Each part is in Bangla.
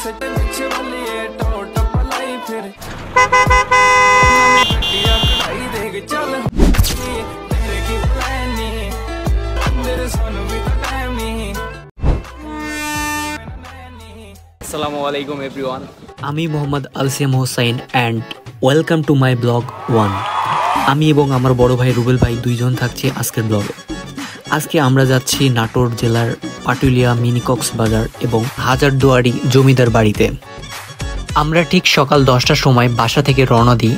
আসসালামু আলাইকুম এভরিওয়ান, আমি মোহাম্মদ আলসিয়াম Hossain and welcome to my blog 1। আমি এবং আমার বড় ভাই রুবেল ভাই দুইজন থাকছি আজকের ব্লগে। আজকে আমরা যাচ্ছি নাটোর জেলার পাটুলিয়া মিনি কক্সবাজার এবং হাজারদুয়ারি জমিদার বাড়িতে। আমরা ঠিক সকাল 10টার সময় বাসা থেকে রওনা দিই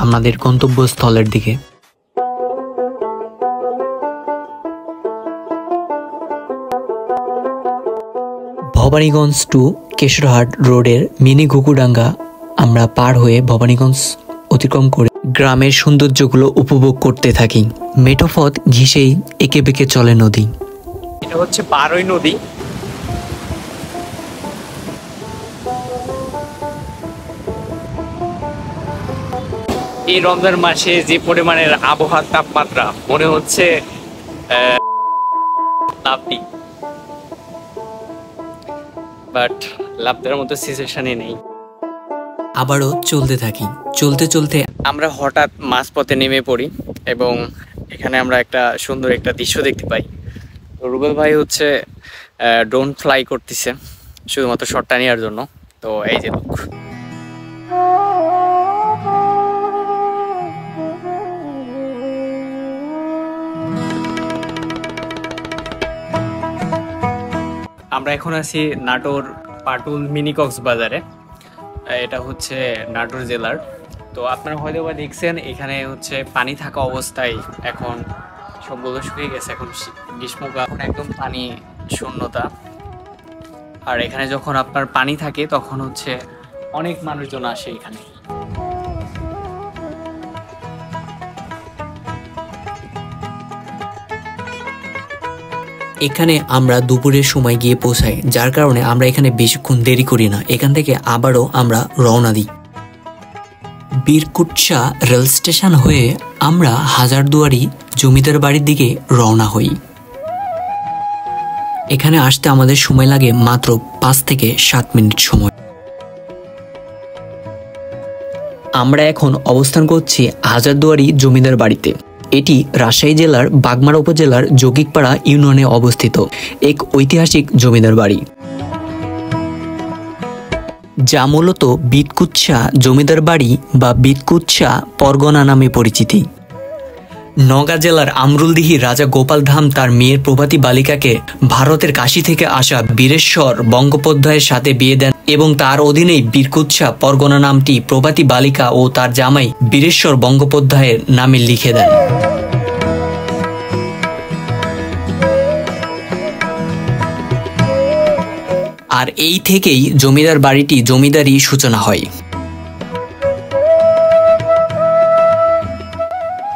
আমাদের গন্তব্যস্থলের দিকে। ভবানীগঞ্জ টু কেশরহাট রোডের মিনি ঘুঘুডাঙ্গা আমরা পার হয়ে ভবানীগঞ্জ অতিক্রম করে গ্রামের সৌন্দর্যগুলো উপভোগ করতে থাকি। মেঠোপথ ঘিসেই এঁকে বেঁকে চলে নদী। এটা হচ্ছে বারই নদী। এই রমজান মাসে যে পরিমাণের আবহাওয়ার তাপমাত্রা, মনে হচ্ছে লাভটি, বাট লাভ দেওয়ার মতো সিচুয়েশনই নেই। আবারও চলতে থাকি। চলতে চলতে আমরা হঠাৎ মাঝপথে নেমে পড়ি এবং এখানে আমরা একটা সুন্দর একটা দৃশ্য দেখতে পাই। রুবেল ভাই হচ্ছে ড্রোন ফ্লাই করতেছে শুধুমাত্র শটটা নেওয়ার জন্য। তো এই যে লোক, আমরা এখন আছি নাটোর পাটুল মিনি কক্সবাজারে। এটা হচ্ছে নাটোর জেলার। তো আপনারা হয়তো বা দেখছেন এখানে হচ্ছে পানি থাকা অবস্থায় এখন সবগুলো শুকিয়ে গেছে। এখন গ্রীষ্মকাল, এখন একদম পানি শূন্যতা। আর এখানে যখন আপনার পানি থাকে তখন হচ্ছে অনেক মানুষজন আসে এখানে। এখানে আমরা দুপুরের সময় গিয়ে পৌঁছাই, যার কারণে আমরা এখানে বেশিক্ষণ দেরি করি না। এখান থেকে আবারও আমরা রওনা দিই। বীরকুৎসা রেল স্টেশন হয়ে আমরা হাজারদুয়ারি জমিদার বাড়ির দিকে রওনা হই। এখানে আসতে আমাদের সময় লাগে মাত্র 5 থেকে 7 মিনিট সময়। আমরা এখন অবস্থান করছি হাজারদুয়ারি জমিদার বাড়িতে। এটি রাজশাহী জেলার বাগমারা উপজেলার যোগিকপাড়া ইউনিয়নে অবস্থিত এক ঐতিহাসিক জমিদার বাড়ি, যা মূলত বীরকুৎসা জমিদার বাড়ি বা বীরকুৎসা পরগনা নামে পরিচিতি। নওগাঁ জেলার আমরুলদিহি রাজা গোপাল ধাম তার মেয়ের প্রভাতী বালিকাকে ভারতের কাশী থেকে আসা বীরেশ্বর বঙ্গোপাধ্যায়ের সাথে বিয়ে দেন এবং তার অধীনেই বীরকুৎসা পরগনা নামটি প্রভাতী বালিকা ও তার জামাই বীরেশ্বর বঙ্গোপাধ্যায়ের নামে লিখে দেন। আর এই থেকেই জমিদার বাড়িটি জমিদারি সূচনা হয়।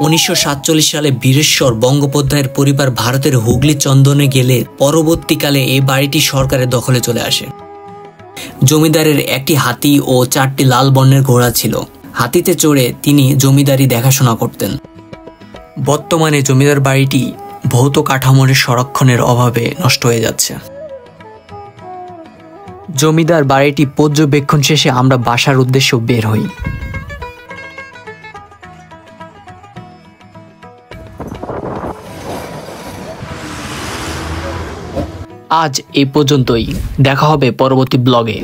1947 সালে বীরেশ্বর বঙ্গোপাধ্যায়ের পরিবার ভারতের হুগলি চন্দনে গেলে পরবর্তীকালে এই বাড়িটি সরকারের দখলে চলে আসে। জমিদারের একটি হাতি ও 4টি লাল বর্ণের ঘোড়া ছিল। হাতিতে চড়ে তিনি জমিদারি দেখাশোনা করতেন। বর্তমানে জমিদার বাড়িটি ভৌত কাঠামোর সংরক্ষণের অভাবে নষ্ট হয়ে যাচ্ছে। জমিদার বাড়িটি পর্যবেক্ষণ শেষে আমরা বাসার উদ্দেশ্যে বের হই। আজ এই পর্যন্তই, দেখা হবে পরবর্তী ব্লগে।